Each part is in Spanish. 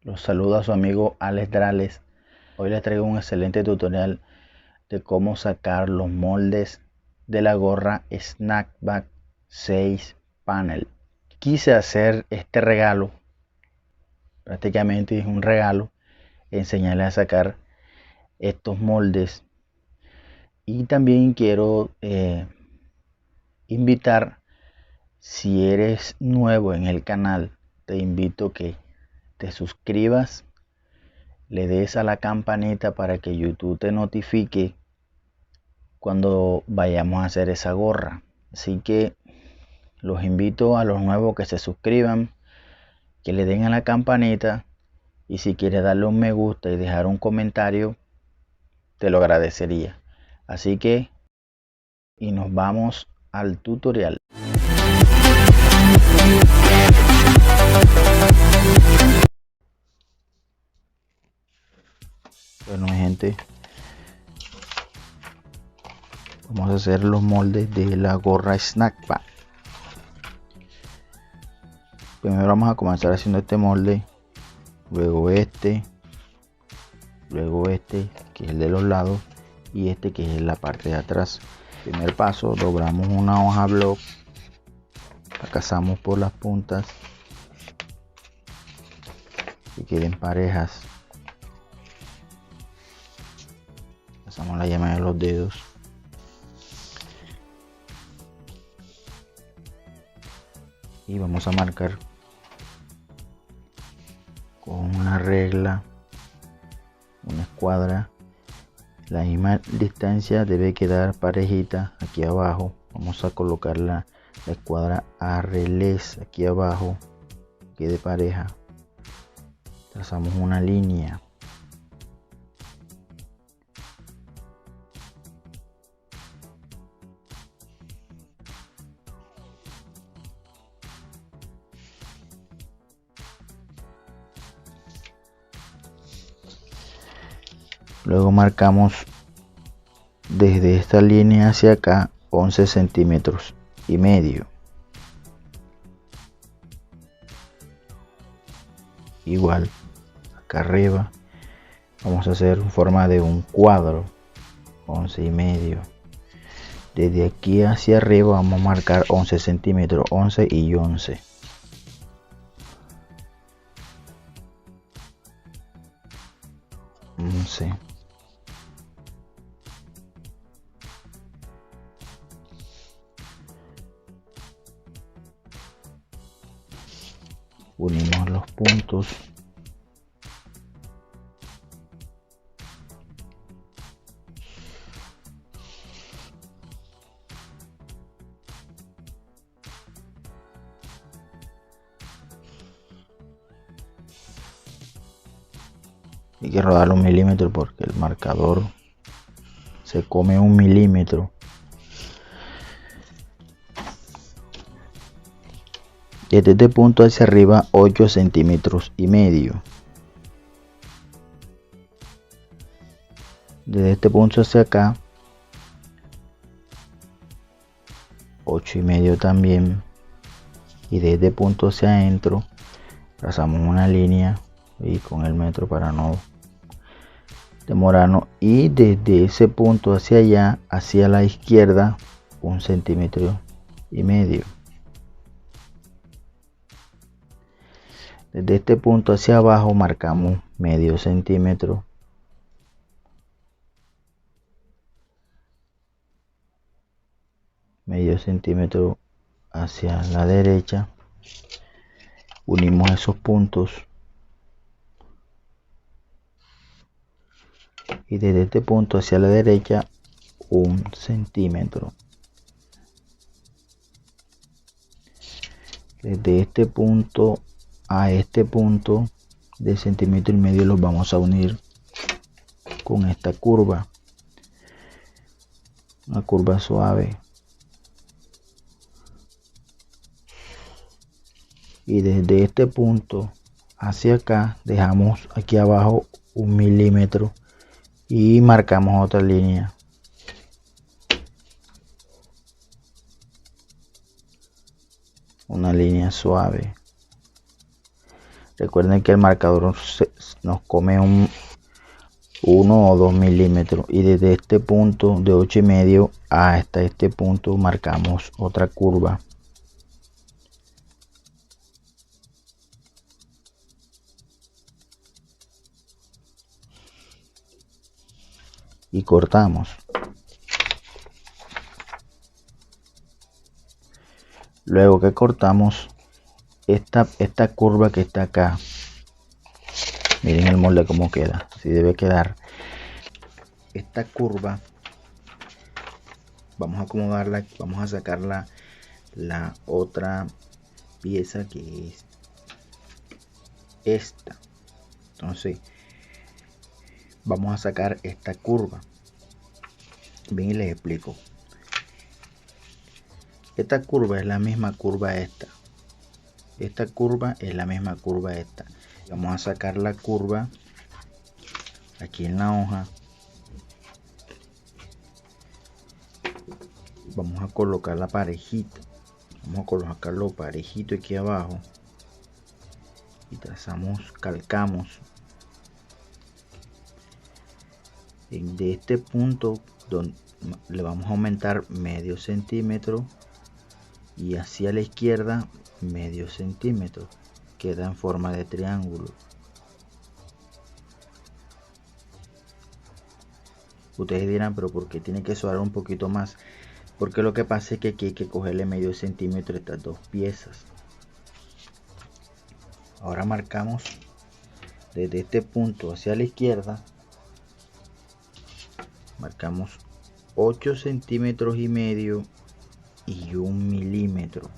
Los saluda su amigo Alex Drales. Hoy les traigo un excelente tutorial de cómo sacar los moldes de la gorra Snapback 6 Panel. Quise hacer este regalo, prácticamente es un regalo, enseñarles a sacar estos moldes. Y también quiero invitar, si eres nuevo en el canal, te invito que te suscribas, le des a la campanita para que YouTube te notifique cuando vayamos a hacer esa gorra. Así que los invito a los nuevos que se suscriban, que le den a la campanita, y si quieres darle un me gusta y dejar un comentario, te lo agradecería. Así que y nos vamos al tutorial. Bueno, gente, vamos a hacer los moldes de la gorra Snapback. Primero vamos a comenzar haciendo este molde, luego este que es el de los lados, y este que es la parte de atrás. Primer paso, doblamos una hoja block, la cazamos por las puntas que queden parejas, pasamos la llama de los dedos y vamos a marcar con una regla, una escuadra. La misma distancia debe quedar parejita aquí abajo. Vamos a colocar la escuadra a revés aquí abajo, quede pareja. Trazamos una línea. Luego marcamos desde esta línea hacia acá 11 centímetros y medio. Igual acá arriba vamos a hacer en forma de un cuadro, 11 y medio. Desde aquí hacia arriba vamos a marcar 11 centímetros, 11 y 11. Unimos los puntos. Hay que rodar un milímetro porque el marcador se come 1 milímetro. Desde este punto hacia arriba 8 centímetros y medio. Desde este punto hacia acá 8 y medio también. Y desde este punto hacia adentro trazamos una línea y con el metro para no demorarnos, y desde ese punto hacia allá, hacia la izquierda, 1 centímetro y medio. Desde este punto hacia abajo marcamos medio centímetro. Medio centímetro hacia la derecha. Unimos esos puntos. Y desde este punto hacia la derecha 1 centímetro. Desde este punto a este punto de centímetro y medio los vamos a unir con esta curva, una curva suave. Y desde este punto hacia acá dejamos aquí abajo 1 milímetro y marcamos otra línea. Una línea suave. Recuerden que el marcador nos come 1 o 2 milímetros, y desde este punto de 8,5 hasta este punto marcamos otra curva. Y cortamos. Luego que cortamos esta curva que está acá, miren el molde como queda, así debe quedar. Esta curva vamos a acomodarla, vamos a sacar la otra pieza que es esta. Entonces vamos a sacar esta curva. Bien, y les explico. Esta curva es la misma curva esta. Esta curva es la misma curva esta. Vamos a sacar la curva aquí en la hoja. Vamos a colocarla parejita. Vamos a colocarlo parejito aquí abajo. Y trazamos, calcamos. De este punto donde le vamos a aumentar medio centímetro, y hacia la izquierda medio centímetro. Queda en forma de triángulo. Ustedes dirán, pero ¿por qué tiene que sobrar un poquito más? Porque lo que pasa es que aquí hay que cogerle medio centímetro a estas dos piezas. Ahora marcamos desde este punto hacia la izquierda, marcamos 8 centímetros y medio y 1 milímetro.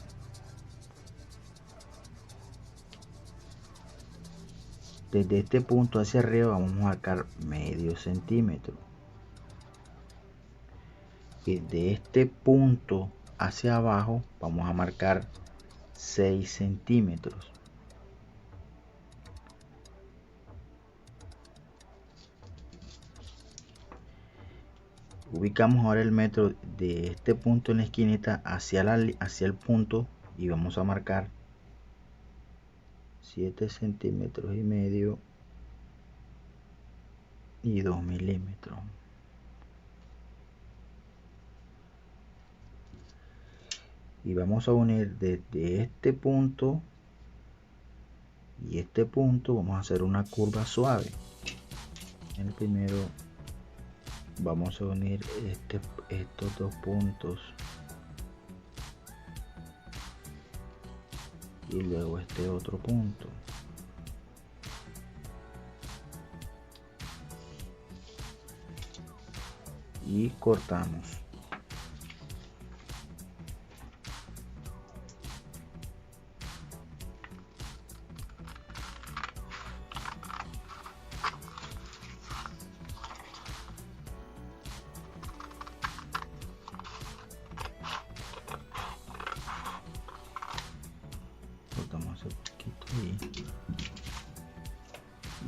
Desde este punto hacia arriba vamos a marcar medio centímetro. Y de este punto hacia abajo vamos a marcar 6 centímetros. Ubicamos ahora el metro de este punto en la esquinita hacia el punto, y vamos a marcar 7 centímetros y medio y 2 milímetros. Y vamos a unir desde este punto y este punto. Vamos a hacer una curva suave. El primero vamos a unir estos dos puntos, y luego este otro punto. Y cortamos. Cortamos un poquito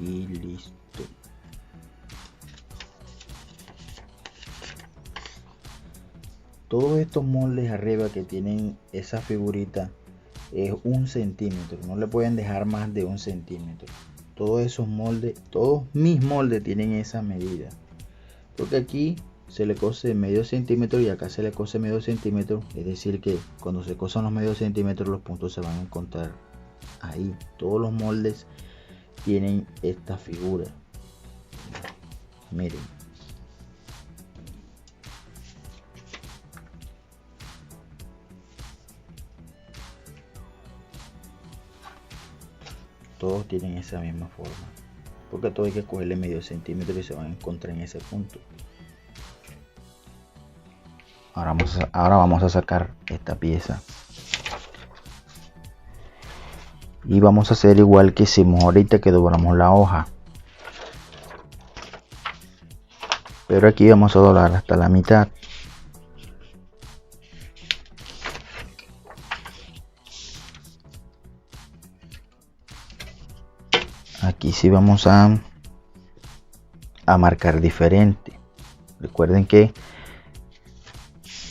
y listo. Todos estos moldes arriba que tienen esa figurita es 1 centímetro. No le pueden dejar más de 1 centímetro. Todos esos moldes, todos mis moldes tienen esa medida. Porque aquí se le cose medio centímetro y acá se le cose medio centímetro. Es decir que cuando se cosan los medio centímetros, los puntos se van a encontrar ahí. Todos los moldes tienen esta figura. Miren. Todos tienen esa misma forma, porque todo hay que cogerle medio centímetro y se van a encontrar en ese punto. Ahora vamos a sacar esta pieza y vamos a hacer igual que hicimos ahorita que doblamos la hoja, pero aquí vamos a doblar hasta la mitad. Aquí sí vamos a marcar diferente. Recuerden que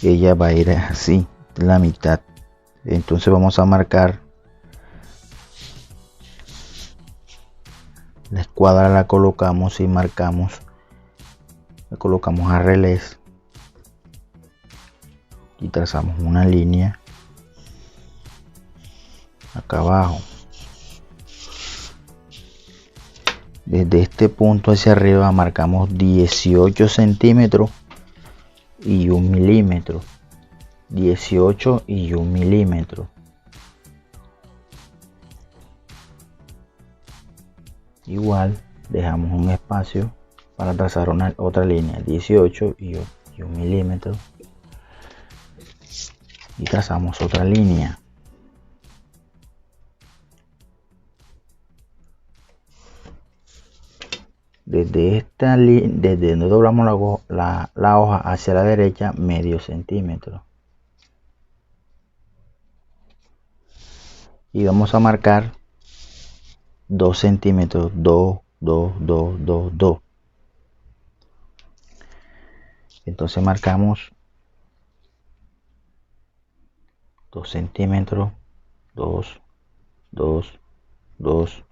ella va a ir así, la mitad. Entonces vamos a marcar La escuadra la colocamos y marcamos, le colocamos a relés y trazamos una línea acá abajo. Desde este punto hacia arriba marcamos 18 centímetros y 1 milímetro. 18 y 1 milímetro. Igual dejamos un espacio para trazar otra línea, 18 y 1 milímetro, y trazamos otra línea. Desde donde doblamos la hoja hacia la derecha, medio centímetro. Y vamos a marcar 2 centímetros, 2, 2, 2, 2, 2. Entonces marcamos 2 centímetros, 2, 2, 2,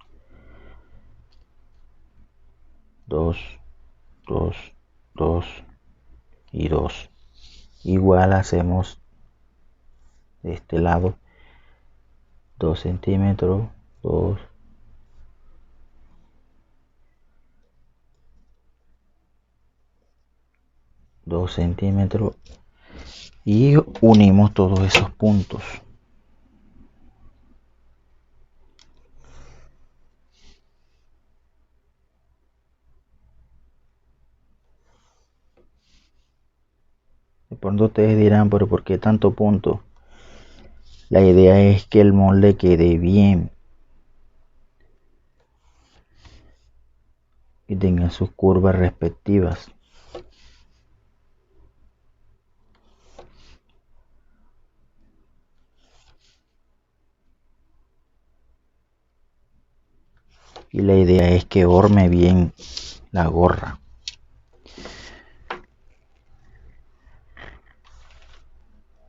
2, 2, 2 y 2. Igual hacemos de este lado 2 centímetros, 2, 2 centímetros, y unimos todos esos puntos. De pronto ustedes dirán, pero ¿por qué tanto punto? La idea es que el molde quede bien y tenga sus curvas respectivas. Y la idea es que forme bien la gorra.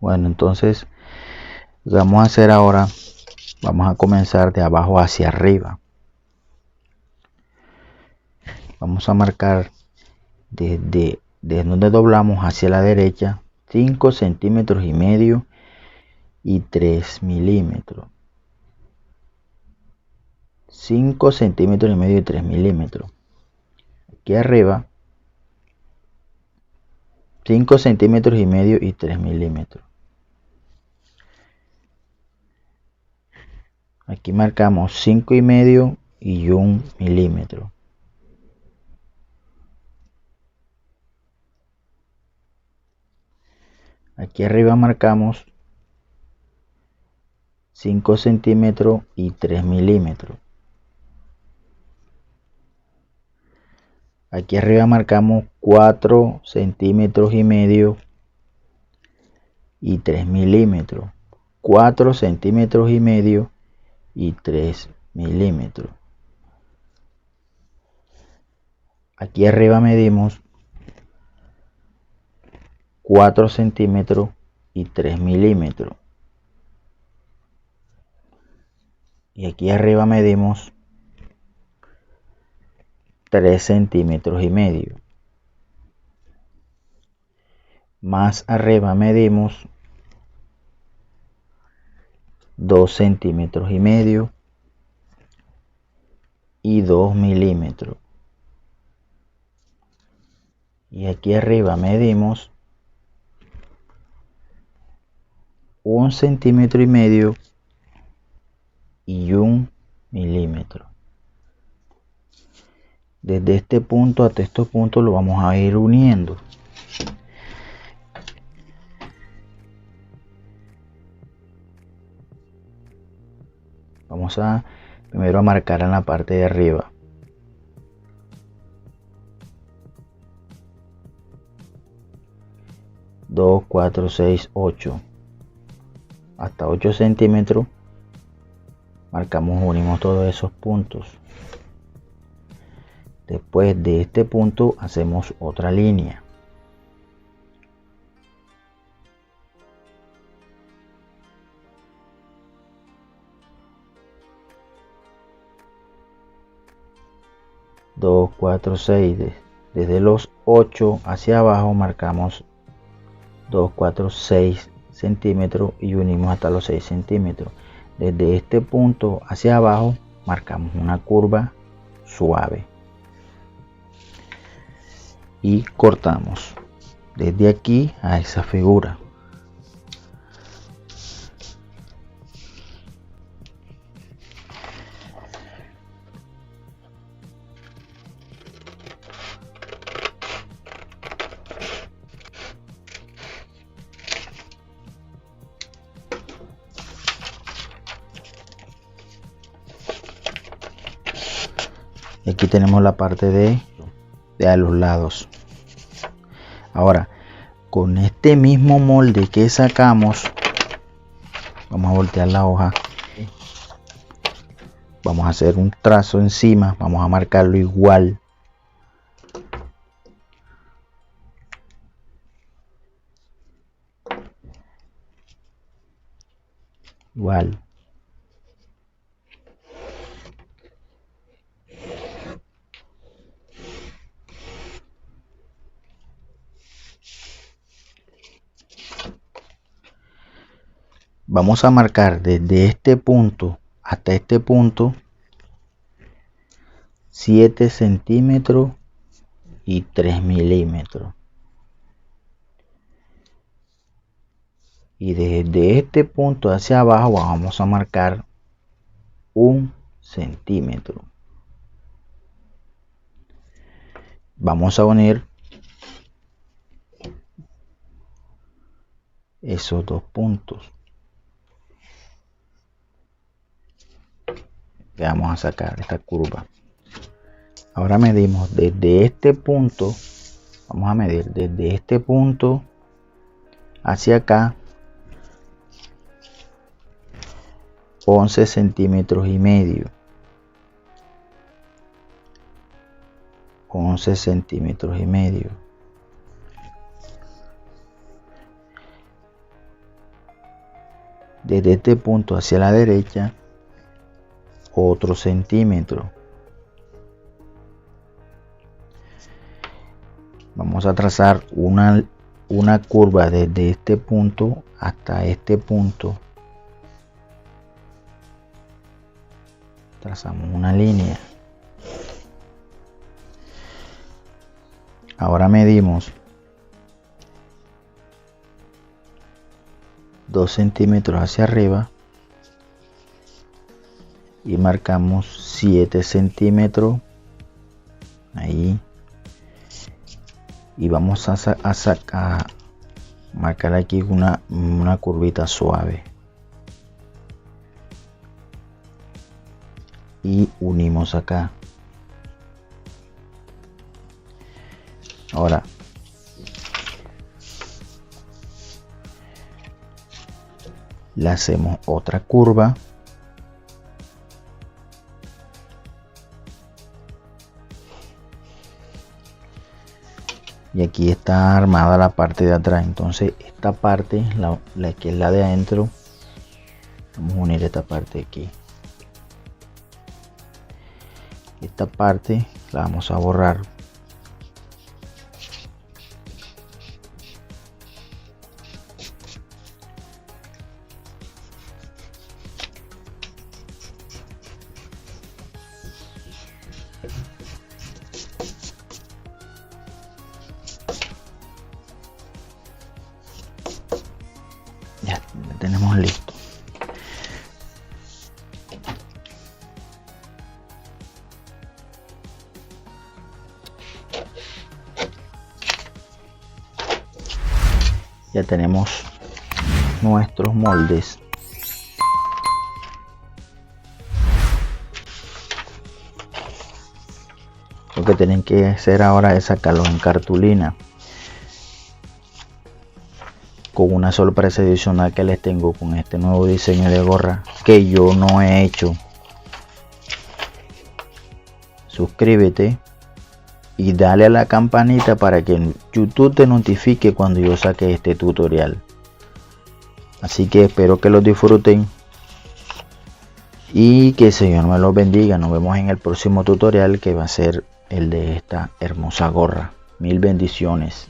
Bueno, entonces lo que vamos a hacer ahora, vamos a comenzar de abajo hacia arriba. Vamos a marcar desde donde doblamos hacia la derecha 5 centímetros y medio y 3 milímetros. 5 centímetros y medio y 3 milímetros. Aquí arriba 5 centímetros y medio y 3 milímetros. Aquí marcamos 5 y medio y 1 milímetro. Aquí arriba marcamos 5 centímetros y 3 milímetros. Aquí arriba marcamos 4 centímetros y medio y 3 milímetros. 4 centímetros y medio y 3 milímetros. Aquí arriba medimos 4 centímetros y 3 milímetros. Y aquí arriba medimos 3 centímetros y medio. Más arriba medimos 2 centímetros y medio y 2 milímetros. Y aquí arriba medimos 1 centímetro y medio y 1 milímetro. Desde este punto hasta estos puntos lo vamos a ir uniendo. Vamos a primero a marcar en la parte de arriba. Dos, 4, 6, 8. Hasta 8 centímetros. Marcamos, unimos todos esos puntos. Después de este punto hacemos otra línea. 2, 4, 6. Desde los 8 hacia abajo marcamos 2, 4, 6 centímetros y unimos hasta los 6 centímetros. Desde este punto hacia abajo marcamos una curva suave y cortamos desde aquí a esa figura. Y aquí tenemos la parte de a los lados. Ahora, con este mismo molde que sacamos, vamos a voltear la hoja, vamos a hacer un trazo encima, vamos a marcarlo igual. Vamos a marcar desde este punto hasta este punto 7 centímetros y 3 milímetros. Y desde este punto hacia abajo vamos a marcar 1 centímetro. Vamos a unir esos dos puntos. Vamos a sacar esta curva. Ahora medimos desde este punto, vamos a medir desde este punto hacia acá 11 centímetros y medio. 11 centímetros y medio. Desde este punto hacia la derecha otro centímetro. Vamos a trazar una curva desde este punto hasta este punto. Trazamos una línea. Ahora medimos 2 centímetros hacia arriba y marcamos 7 centímetros ahí, y vamos a marcar aquí una curvita suave y unimos acá. Ahora le hacemos otra curva y aquí está armada la parte de atrás. Entonces esta parte, la que es la de adentro, vamos a unir esta parte aquí. Esta parte la vamos a borrar. Ya lo tenemos listo. Ya tenemos nuestros moldes. Lo que tienen que hacer ahora es sacarlos en cartulina, con una sorpresa adicional que les tengo con este nuevo diseño de gorra que yo no he hecho. Suscríbete y dale a la campanita para que YouTube te notifique cuando yo saque este tutorial. Así que espero que los disfruten y que el Señor me los bendiga. Nos vemos en el próximo tutorial, que va a ser el de esta hermosa gorra. Mil bendiciones.